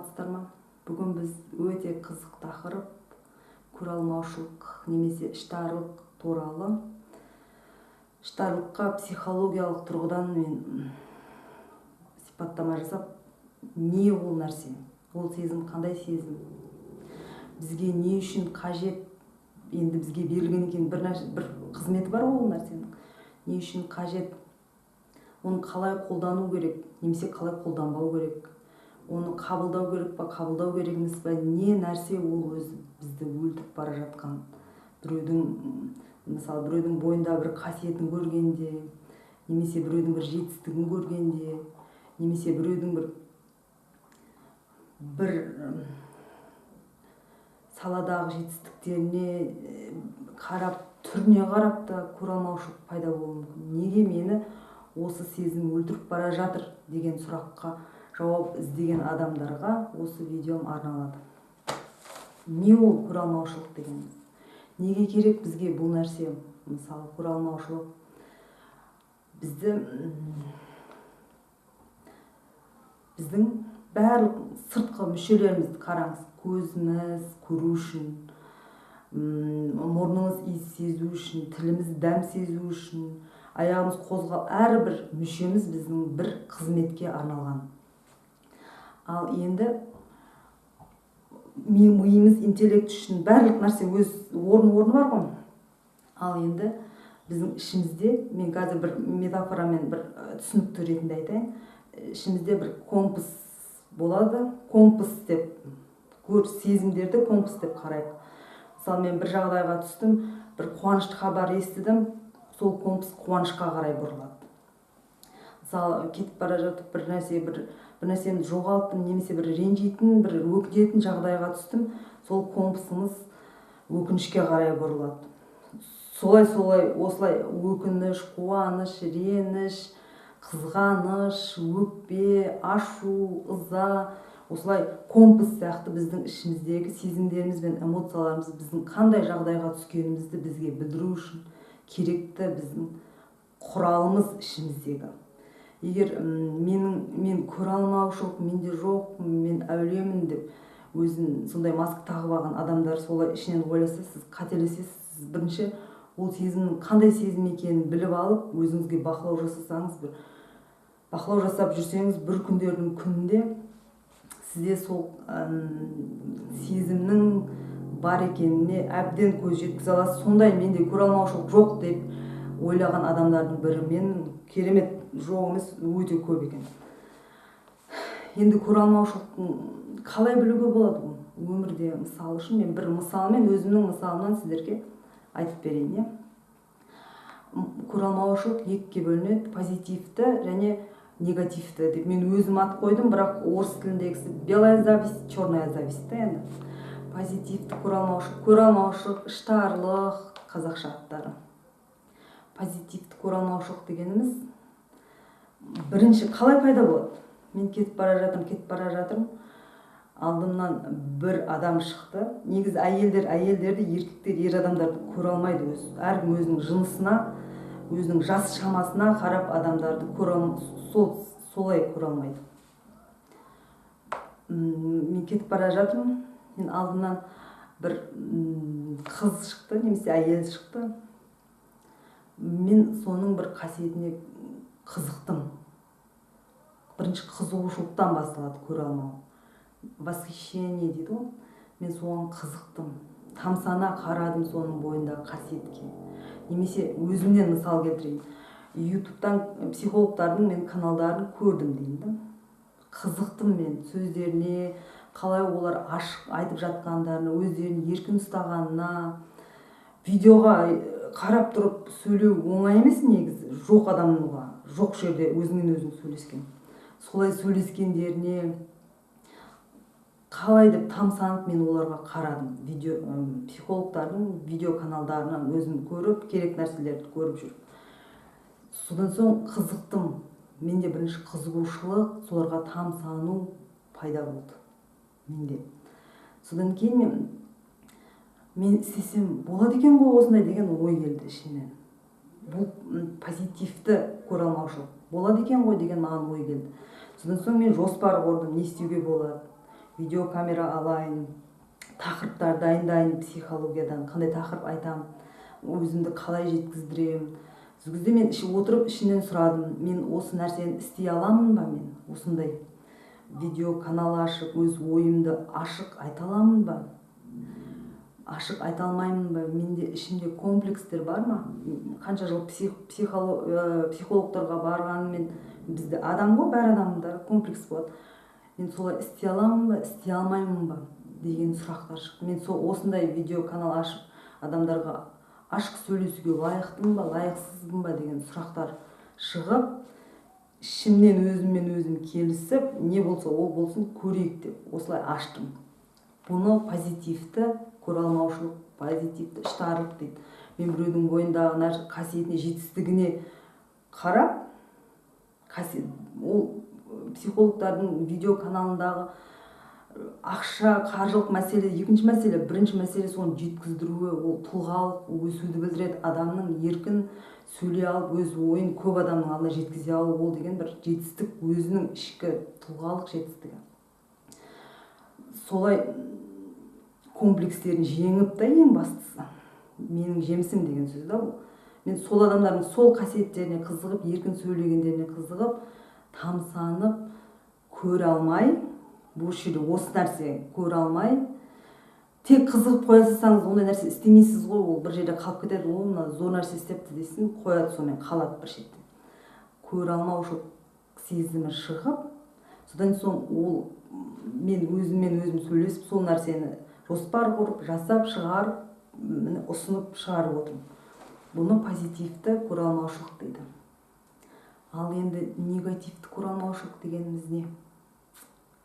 саламатсыздар ма? Бүгін біз өте қызық тақырып көралмаушылық немесе іштарлық туралы. Іштарлыққа психологиялық тұрғыдан мен сипаттама жасап, не ол нәрсе? Ол сезім қандай сезім? Бізге не үшін қажет? Енді бізге берілген екен бір қызметі бар ол нәрсенің. Не үшін қажет? Оны қалай қолдану керек, немесе қалай қолданбау керек? Оны қабылдау керек па, қабылдау керек емес па? Не нәрсе ол өзі бізді өлтіріп бара жатқан? Мысалы біреудің бойында бір қасиетін көргенде, немесе біреудің бір жетістігін көргенде, немесе біреудің бір саладағы жетістіктеріне қарап, түріне қарап та көралмаушылық пайда болуы мүмкін. Неге мені осы сезім өлтіріп бара жатыр деген сұраққа жауап іздеген адамдарға осы видеом арналады. Не ол көралмаушылық дегеніміз? Неге керек бізге бұл нәрсе? Мысалы, көралмаушылық біздің барлық сыртқы мүшелерімізді қараңыз. Көзіміз көру үшін, мұрнымыз иіс сезу үшін, тіліміз дәм сезу үшін, аяғымыз қозғал, әрбір мүшеміз біздің бір қызметке арналған. Ал енді миымыз, интеллект үшін барлық нәрсе өз орны бар ғой. Ал енді біздің ішімізде, мен қазір бір метафорамен бір түсінікті ретінде айтайын, ішімізде бір компас болады. Компас деп, сезімдерді компас деп қарайық. Мысалы, мен бір жағдайға түстім, бір қуанышты хабар естідім, сол компас қуанышқа қарай бұрылады. Мысалы, кетіп бара жатып бір нәрсені жоғалттым, немесе бір ренжитін, бір өкінетін жағдайға түстім, сол компасымыз өкінішке қарай бұрылады. Осылай өкініш, қуаныш, реніш, қызғаныш, өкпе, ашу, ыза, осылай компас сияқты біздің ішіміздегі сезімдеріміз бен эмоцияларымыз біздің қандай жағдайға түскенімізді бізге білдіру үшін керекті біздің құралымыз ішіміздегі. Егер мен көралмаушылық менде жоқ, мен әулиемін деп өзін сондай маска тағып алған адамдар солай ішінен ойласа, сіз қателесесіз. Бірінші ол сезімнің қандай сезім екенін біліп алып, өзіңізге бақылау жасасаңыз, бақылау жасап жүрсеңіз, бір күндердің күнінде сізде сол сезімнің бар екеніне әбден көз жеткізе аласыз. Сондай менде көралмаушылық жоқ деп ойлаған адамдардың бірі мен, керемет жоқ емес, өте көп екен. Енді көралмаушылықтың қалай білуге болады? Өмірде мысал үшін мен бір мысалмен, өзімнің мысалымнан сіздерге айтып берейін. Көралмаушылық екіге бөлінеді: позитивті және негативті деп мен өзім ат қойдым, бірақ орыс тіліндегісі белая зависть, черная зависть та енді. Позитивті көралмаушылық, іштарлық, қазақша аттары. Позитивті көралмаушылық дегеніміз бірінші қалай пайда болады? Мен кетіп бара жатырмын, алдымнан бір адам шықты. Негізі әйелдерді, еркектер, ер адамдарды көре алмайды. Әркім өзінің жынысына, өзінің жас шамасына қарап адамдарды солай көре алмайды. Мен кетіп бара жатырмын, мен алдымнан бір қыз шықты, немесе әйел шықты. Мен соның бір қасиетіне қызықтым. Бірінші қызығушылықтан басталады көре алмау. Восхищение дейді ғой. Мен соған қызықтым. Тамсана қарадым соның бойындағы қасиетке. Немесе өзімнен мысал келтірейін. Ютубтан психологтардың мен каналдарын көрдім деймін. Қызықтым мен сөздеріне, қалай олар ашық айтып жатқандарына, өздерін еркін ұстағанына. Видеоға қарап тұрып сөйлеу оңай емес негізі. Жоқ адамға, жоқ жерде өзіңмен өзің сөйлескен. Солай сөйлескендеріне қалай деп тамсанып мен оларға қарадым. Психологтардың видео каналдарынан өзім көріп, керек нәрселерді көріп жүріп. Содан соң қызықтым. Менде бірінші қызығушылық, соларға тамсану пайда болды менде. Содан кейін мен істесем болады екен ғой осындай деген ой келді ішімнен. Бұл позитивті көралмаушылық. Болады екен ғой деген маған ой келді. Содан соң мен жоспар құрдым, не істеуге болады. видеокамера алайын, тақырыптар дайындайын, психологиядан қандай тақырып айтам, өзімді қалай жеткіздірем. Сол кезде мен отырып ішінен сұрадым, мен осы нәрсені істей аламын ба, мен осындай видео канал ашып өз ойымды ашық айта аламын ба, ашық айта алмаймын ба, менде ішімде комплекстер бар ма, қанша жыл психологтарға барғанымен, бізде адам ғой, бәр адамда комплекс болады, мен солай істей аламын ба, істей алмаймын ба деген сұрақтар шықты. Мен осындай видео канал ашып адамдарға ашық сөйлесуге лайықтымын ба, лайықсызбын ба деген сұрақтар шығып, ішімнен өзіммен өзім келісіп, не болса ол болсын, көрейік деп осылай аштым. Бұны позитивті көре алмаушылық, позитивті іштарлық дейді. Мен біреудің бойындағы қасиетіне, жетістігіне қарап, ол психологтардың видео каналындағы ақша, қаржылық мәселе екінші мәселе, бірінші мәселе соны жеткіздіруі, ол тұлғалық өсуді білдіреді. Адамның еркін сөйлей алып, өз ойын көп адамның алдына жеткізе алу, ол деген бір жетістік, өзінің ішкі тұлғалық жетістігі. Солай комплекстерін жеңіп та, ең бастысы менің жемісім деген сөз да бұл. Мен сол адамдардың сол қасиеттеріне қызығып, еркін сөйлегендеріне қызығып, тамсанып, көре алмай, бұл жерде осы нәрсе көре алмай, тек қызығып қоя салсаңыз, ондай нәрсе істемейсіз ғой, ол бір жерде қалып кетеді, ол мына зор нәрсе істепті десін, қояды, сонымен қалады бір жерде. Көре алмаушылық сезімі шығып, содан соң ол мен өзіммен өзім сөйлесіп, сол нәрсені жоспар құрып, жасап, шығарып, ұсынып шығарып отырмын. Бұны позитивті көре алмаушылық дейді. Ал енді негативті көре алмаушылық дегеніміз не?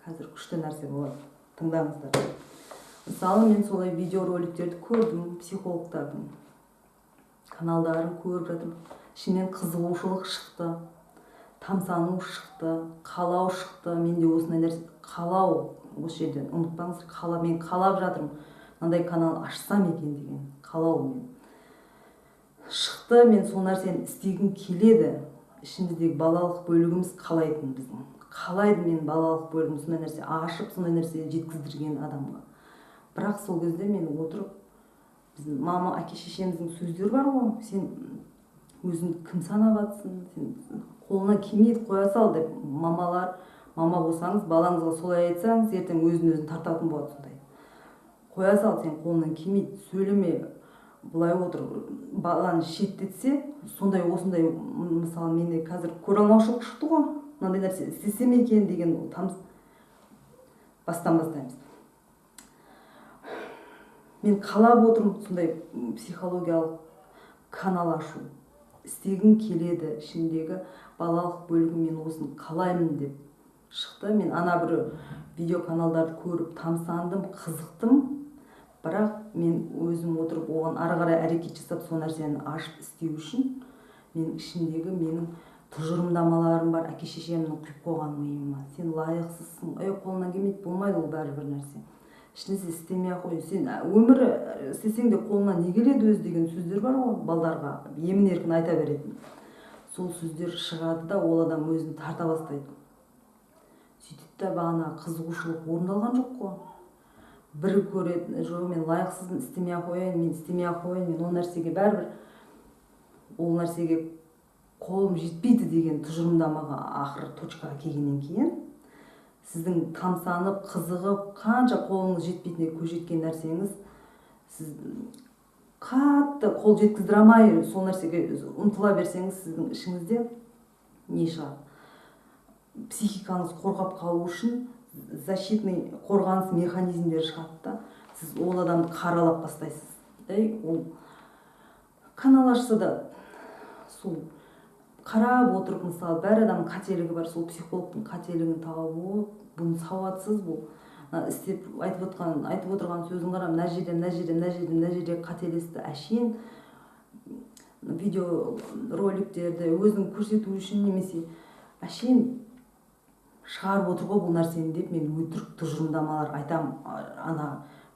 Қазір күшті нәрсе болады, тыңдаңыздар. Мысалы, мен солай видеороликтерді көрдім, психологтардың каналдарын көріп жатырмын. Ішінен қызығушылық шықты, тамсану шықты, қалау шықты. Менде осындай нәрсе, қалау, осы жерден ұмытпаңыз, мен қалап жатырмын, мынандай канал ашсам екен деген қалау мен шықты. Мен сол нәрсені істегім келеді. Ішіміздегі балалық бөлігіміз қалайтын біздің. Қалайды мен балалық бөлігім сондай нәрсе ашып, сондай нәрсе жеткіздірген адамға. Бірақ сол кезде мен отырып, біздің мама, әке шешеміздің сөздері бар ғой, сен өзіңді кім санап жатсың, сен қолына келмейді, қоя сал деп. Мама болсаңыз, балаңызға солай айтсаңыз, ертең өзін тартатын болады сондай. Қоя сал, сен қолынан келмейді, сөйлеме, былай отыр, баланы шеттетсе, сондай осындай, мысалы, менде қазір көре алмаушылық шықты ғой, мынандай нәрсе істесем екен деген бастаймыз. Мен қалап отырмын сондай психологиялық канал ашу. Істегім келеді, ішіндегі балалық бөлігім, мен осыны қалаймын деп шықты. Мен ана бір видео каналдарды көріп тамсандым, қызықтым. Бірақ мен өзім отырып, оған ары қарай әрекет жасап, сол нәрсені ашып істеу үшін, мен ішіндегі менің тұжырымдамаларым бар, әке шешемнің құйып қойған миыма. Сен лайықсызсың, қолынан келмейді, болмайды, ол бәрібір нәрсе. Ішінесе істемей ақ қой, сен өмір істесең де қолынан не келеді өзі деген сөздер бар ғой, балдарға емін еркін айта беретін. Сол сөздер шығады да, ол адам өзін тарта бастайды. Сөйтіп та бағана қызығушылық орындалған жоқ қой. Бір көреді, жоқ, мен лайықсызбын, істемей ақ қояйын, мен ол нәрсеге бәрібір, ол нәрсеге қолым жетпейді деген тұжырымдамаға ақыры точкаға келгеннен кейін, сіздің тамсанып, қызығып, қанша қолыңыз жетпейтініне көз жеткен нәрсеңіз, сіз қатты қол жеткіздіре алмай, сол нәрсеге ұмтыла берсеңіз, сіздің ішіңізде не шығады? Психикаңыз қорғап қалу үшін защитный қорғаныс механизмдері шығады да, сіз ол адамды қаралап бастайсыз. Ол канал ашса да, сол қарап отырып, мысалы, бәр адамның қателігі бар, сол психологтың қателігін тауып, бұны сауатсыз, бұл істеп айтып отырған сөзін қарап, мына жерде қателесті, әшейін видео роликтерді өзін көрсету үшін немесе әшейін шығарып отыр ғой бұл нәрсені деп, мен өтірік тұжырымдамалар айтам.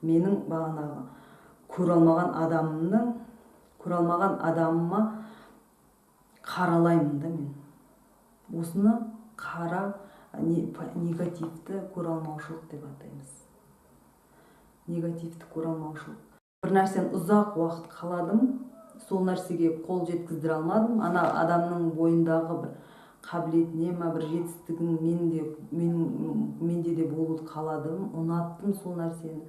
Менің бағанағы көре алмаған адамыма қаралаймын да мен. Осыны қара, негативті көре алмаушылық деп атаймыз. Негативті көре алмаушылық. Бір нәрсені ұзақ уақыт қаладым, сол нәрсеге қол жеткіздіре алмадым. Ана адамның бойындағы бір қабілетіне ма, бір жетістігін менде де болуды қаладым, ұнаттым сол нәрсені.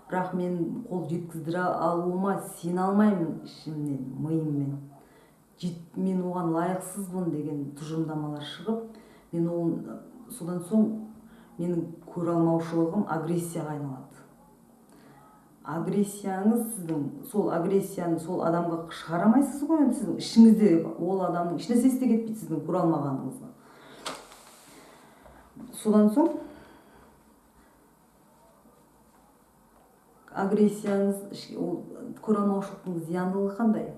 Бірақ мен қол жеткіздіре алуыма сене алмаймын ішімнен, миыммен. Мен оған лайықсызбын деген тұжырымдамалар шығып, содан соң менің көре алмаушылығым агрессияға айналады. Агрессияңыз сіздің, сол агрессияны сол адамға шығара алмайсыз ғой, сіздің ішіңізде ол адамның ешнәрсесі де кетпейді сіздің көре алмағаныңызға. Содан соң агрессияңыз, көре алмаушылықтың зияндылығы қандай?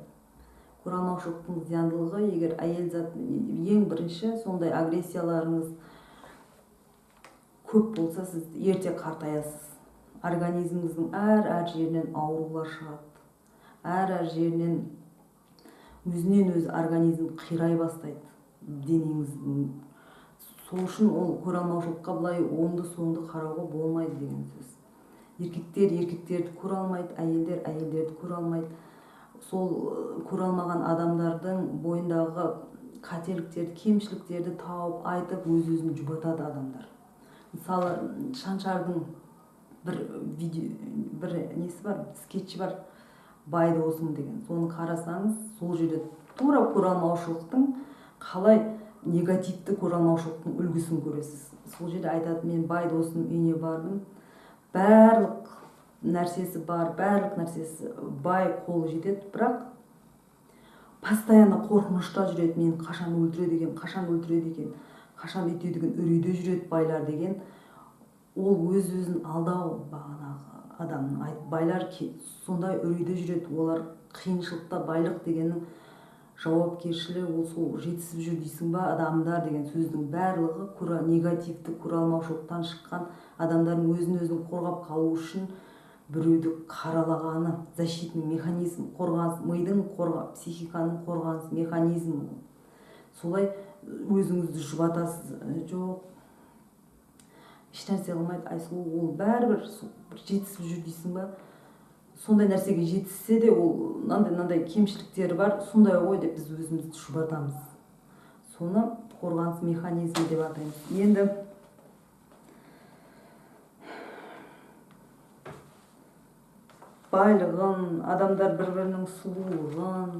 Көре алмаушылықтың зияндылығы, егер әйел зат ең бірінші сондай агрессияларыңыз көп болса, сіз ерте қартаясыз. Организміңіздің әр жерінен аурулар шығады. Әр жерінен өзінен өзі организм қирай бастайды, денеңіздің. Сол үшін ол көре алмаушылыққа былай оңды-соңды қарауға болмайды деген сөз. Еркектер еркектерді көре алмайды, әйелдер әйелдерді көре алмайды. Сол көре алмаған адамдардың бойындағы қателіктерді, кемшіліктерді тауып айтып, өз-өзін жұбатады адамдар. Мысалы, Шаншардың бір несі бар, скетчі бар, бай досым деген. Соны қарасаңыз, сол жерде тура көре алмаушылықтың, қалай негативті көре алмаушылықтың үлгісін көресіз. Сол жерде айтады, мен бай досымның үйіне бардым, барлық нәрсесі бар, барлық нәрсесі бай, қолы жетеді, бірақ постоянно қорқынышта жүреді, мен қашан өлтіреді екен, қашан үйтеді екен, үрейде жүреді байлар деген. Ол өз-өзін алдау бағанағы адамның. Байлар сондай үрейде жүреді, олар қиыншылықта, байлық дегеннің жауапкершілігі, ол сол жетісіп жүр дейсің ба адамдар деген сөздің барлығы негативті көре алмаушылықтан шыққан адамдардың өзін қорғап қалу үшін біреуді қаралағаны, защитный механизм, қорғаныс, мидың психиканың қорғаныс механизмі. Солай өзіңізді жұбатасыз, жоқ, ешнәрсе қылмайды, Айсұлу, ол бәрібір жетісіп жүр дейсің ба? Сондай нәрсеге жетіссе де, ол мынандай кемшіліктері бар, сондай ғой деп біз өзімізді жұбатамыз. Соны қорғаныс механизмі деп атаймыз. Енді байлығын, адамдар бір-бірінің сұлулығын,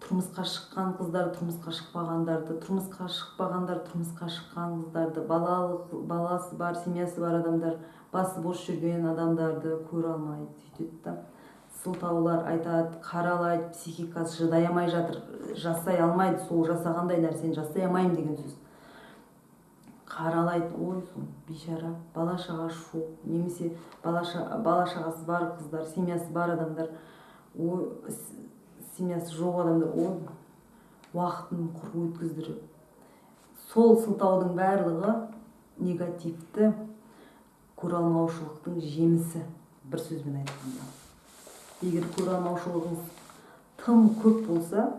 тұрмысқа шыққан қыздар, тұрмысқа шықпағандарды, тұрмысқа шыққан қыздарды, баласы бар, семьясы бар адамдар, басы бос жүрген адамдарды көре алмайды, сөйтеді. Сылтаулар айтады, қаралайды, психикасы шыдай алмай жатыр, жасай алмайды, сол жасағандай нәрсені жасай алмаймын деген сөз. Қаралайды, ой, бейшара, бала-шағасы жоқ, немесе бала-шағасы бар қыздар, семьясы бар адамдар, ой, семьясы жоқ адамдар, ой, уақытын құр өткіздіріп. Сол сылтаудың барлығы негативті көре алмаушылықтың жемісі, бір сөзбен айтқанда. Егер көре алмаушылығыңыз тым көп болса,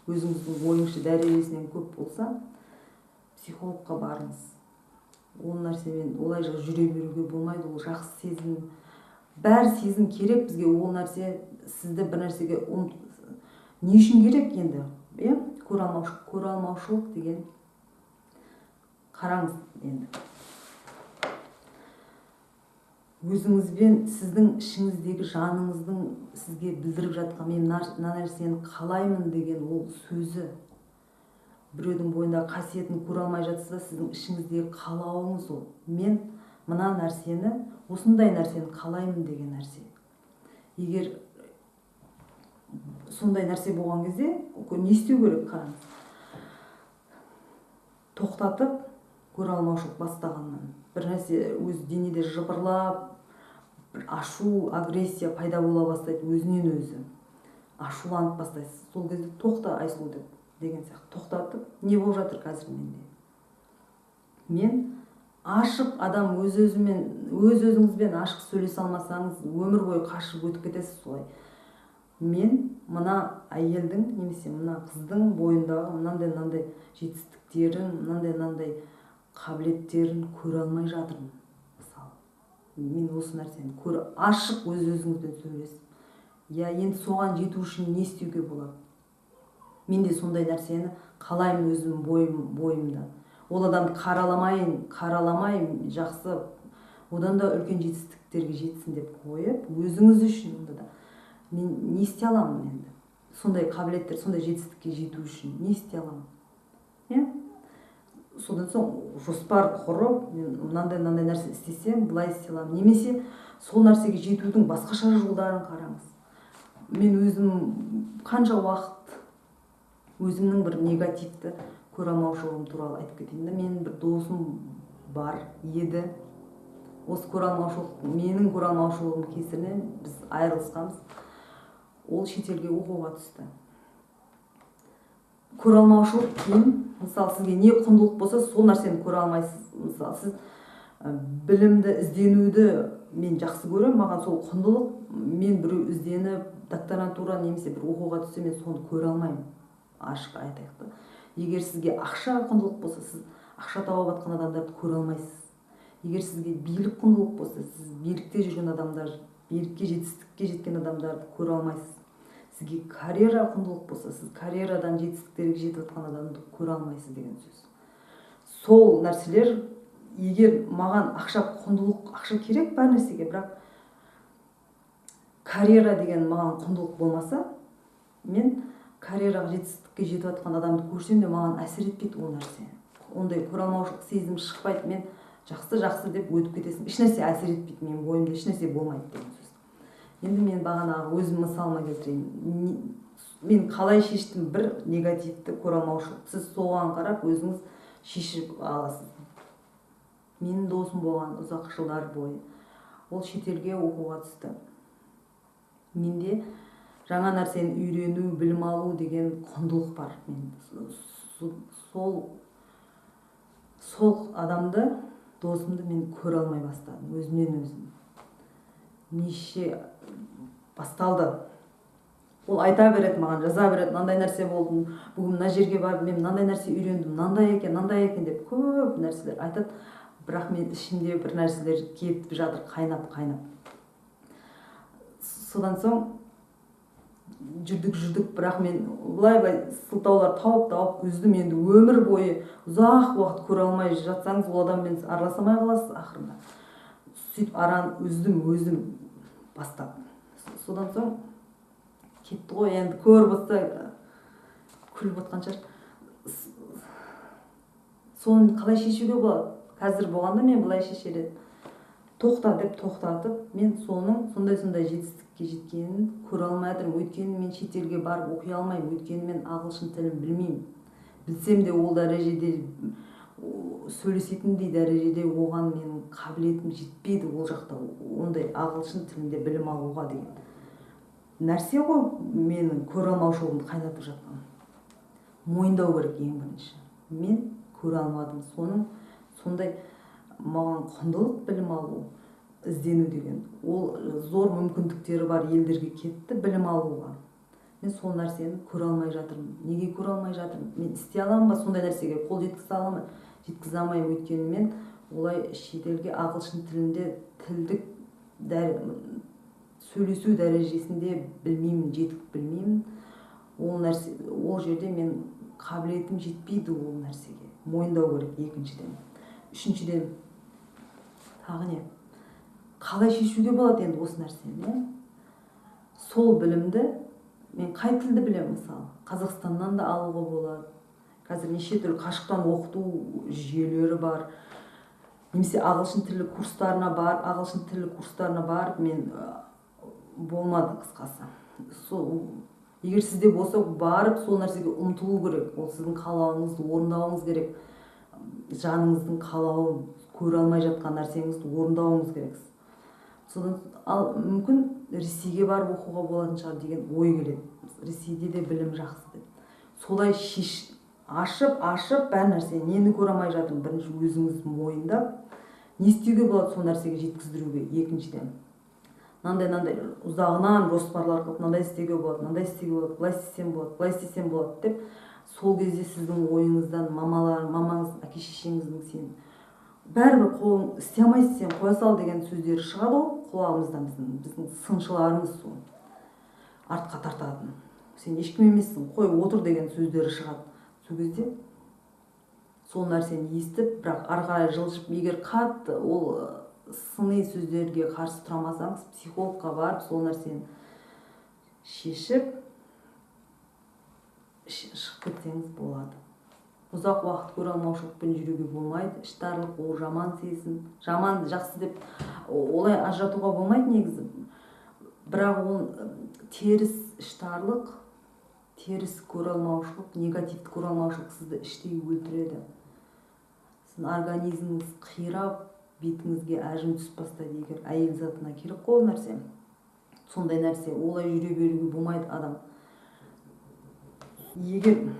өзіңіздің ойыңшы дәрежесінен көп болса, психологқа барыңыз. Ол нәрсемен олай жүре беруге болмайды, ол жақсы сезім. Бәр сезім керек бізге, ол нәрсе сізді бір нәрсеге не үшін керек енді? Көре алмаушылық деген. Қараңыз енді. Өзіңізбен сіздің ішіңіздегі жаныңыздың сізге білдіріп жатқан мен мына нәрсені қалаймын деген ол сөзі. Біреудің бойындағы қасиетін көре алмай жатсыз ба, сіздің ішіңіздегі қалауыңыз ол. Мен мына нәрсені, осындай нәрсені қалаймын деген нәрсе. Егер сондай нәрсе болған кезде, не істеу керек, қараңыз. Тоқтатып, көре алмаушылық бастағаннан. Бір нәрсе өз денеде жыбырлап, ашу, агрессия пайда бола бастайды, өзінен өзі. Ашуланып бастайсыз. Сол кезде тоқта, Айсұлу деген сияқты. Тоқтатып, не болып жатыр қазір менде? Мен ашық адам өз-өзіңізбен ашық сөйлесе алмасаңыз, өмір бойы қашып өтіп кетесіз солай. мен мына әйелдің немесе мына қыздың бойындағы мынандай жетістіктерін, мынандай қабілеттерін көре алмай жатырмын. Мысалы, мен осы нәрсені ашық өз-өзіңізбен сөйлесіп, енді соған жету үшін не істеуге болады? Мен де сондай нәрсені қалаймын өзім бойымда. Ол адамды қараламай жақсы, одан да үлкен жетістіктерге жетсін деп қойып, өзіңіз үшін онда да мен не істей аламын енді? Сондай қабілеттер, сондай жетістікке жету үшін не істей аламын? Содан соң жоспар құрып, мен мынандай нәрсе істесем, былай істей аламын. Немесе сол нәрсеге жетудің басқаша жолдарын қараңыз. Мен өзім қанша уақыт өзімнің бір негативті көре алмаушылығым туралы айтып кетейін да. Менің бір досым бар еді. Осы менің көре алмаушылығым кесірінен біз айырылысқанбыз. Ол шетелге оқуға түсті. Көре алмаушылық кейін, мысалы, сізге не құндылық болса, сол нәрсені көре алмайсыз. Мысалы, сіз білімді ізденуді мен жақсы көремін, маған сол құндылық. Мен біреу ізденіп, докторантура немесе бір оқуға түссе, мен соны көре алмаймын. Ашық айтайық та. Егер сізге ақша құндылық болса, сіз ақша тауып жатқан адамдарды көре алмайсыз. Егер сізге билік құндылық болса, сіз билікте жүрген адамдар, билікке, жетістікке жеткен адамдарды көре алмайсыз. Сізге карьера құндылық болса, сіз карьерадан жетістіктерге жетіп жатқан адамды көре алмайсыз деген сөз. Сол нәрселер, егер маған ақша керек бар нәрсеге, бірақ карьера деген маған құндылық болмаса, мен карьераға жетістікке жетіп жатқан адамды көрсем де маған әсер етпейді ол нәрсе. Ондай көре алмаушылық сезім шықпайды. Мен жақсы деп өтіп кетесің. Еш нәрсе әсер етпейді, менің бойымда еш нәрсе болмайды деген сөз. Енді мен бағанағы өзім мысалыма келтірейін. Мен қалай шештім бір негативті көре алмаушылық. Сіз соған қарап өзіңіз шешіп аласыз. Менің досым болған ұзақ жылдар бойы. Ол шетелге оқуға түсті. Менде жаңа нәрсені үйрену, білім алу деген құндылық бар. Мен сол адамды, досымды мен көре алмай бастадым, өзімнен өзім. Неше басталды. Ол айта береді маған, жаза береді, мынандай нәрсе болды, бүгін мына жерге барып, мен мынандай нәрсе үйрендім, мынандай екен деп көп нәрселер айтады. Бірақ мен ішімде бір нәрселер кетіп жатыр, қайнап. Содан соң жүрдік, бірақ мен былай сылтаулар тауып үздім. Енді өмір бойы ұзақ уақыт көре алмай жатсаңыз, ол адаммен араласпай қаласыз ақырында. Сөйтіп араны өзім бастап. Содан соң кетті ғой, енді көріп отырса күліп отқан шығар. Соны қалай шешуге болады? Қазір болғанда мен былай шешер едім. Тоқтатып, мен сондай жетістікке жеткенін көре алмай жатырмын. Өйткені мен шетелге барып оқи алмаймын. Өйткені мен ағылшын тілін білмеймін. Білсем де ол дәрежеде, сөйлесетіндей дәрежеде оған менің қабілетім жетпейді. Ол жақта ондай ағылшын тілінде білім алуға деген нәрсе ғой, менің көре алмаушылығымды қайнатып жатқан. Мойындау керек ең бірінші. Мен көре алмадым. Сондай маған құндылық білім алу, іздену деген. Ол зор мүмкіндіктері бар елдерге кетті білім алуға. Мен сол нәрсені көре алмай жатырмын. Неге көре алмай жатырмын? Мен істей аламын ба сондай нәрсеге? Қол жеткізе аламын? Жеткізе алмаймын. Өйткені мен олай шетелге ағылшын тілінде тілдік сөйлесу дәрежесінде білмеймін, жетік білмеймін. Ол жерде мен қабілетім жетпейді ол нәрсеге. Мойындау керек екіншіден. Үшіншіден, тағы не? Қалай шешуге болады енді осы нәрсені? Сол білімді, мен қай тілді білемін мысалы? Қазақстаннан да алуға болады. Қазір неше түрлі қашықтан оқыту жүйелері бар. Немесе ағылшын тілі курстарына барып, мен болмады қысқасы. Егер сізде болса, барып сол нәрсеге ұмтылу керек. Ол сіздің қалауыңызды орындауыңыз керек. Жаныңыздың қалауын, көре алмай жатқан нәрсеңізді орындауыңыз керек. Содан мүмкін Ресейге барып оқуға болатын шығар деген ой келеді. Ресейде де білім жақсы деп. Солай ашып бәр нәрсе, нені көре алмай жатырмын, бірінші өзіңіз мойындап, не істеуге болады сол нәрсеге жеткіздіруге. Екіншіден, мынандай ұзағынан жоспарлар қылып мынандай істеуге болады, мынандай істеуге болады, былай істесем болады, былай істесем болады деп, сол кезде сіздің ойыңыздан мамаңыз, әке шешеңіздің сен бәрібір қолың істей алмайсың, сен қоя сал деген сөздері шығады ғой құлағымыздан, біздің сыншыларымыз сол артқа тартатын. Сен ешкім емессің, қой отыр деген сөздері шығады. Сол кезде сол нәрсені естіп, бірақ ары қарай жылжып, егер қатты ол сыни сөздерге қарсы тұра алмасаңыз, психологқа барып сол нәрсені шешіп шығып кетсеңіз болады. Ұзақ уақыт көре алмаушылықпен жүруге болмайды. Іштарлық ол жаман сезім. Жаманды жақсы деп олай ажыратуға болмайды негізі. Бірақ ол теріс іштарлық, теріс көре алмаушылық, негативті көре алмаушылық сізді іштей өлтіреді. Сіздің организміңіз қирап, бетіңізге әжім түсіп бастайды, егер әйел затына керек қой ол нәрсе. Сондай нәрсе олай жүре беруге болмайды адам. Егер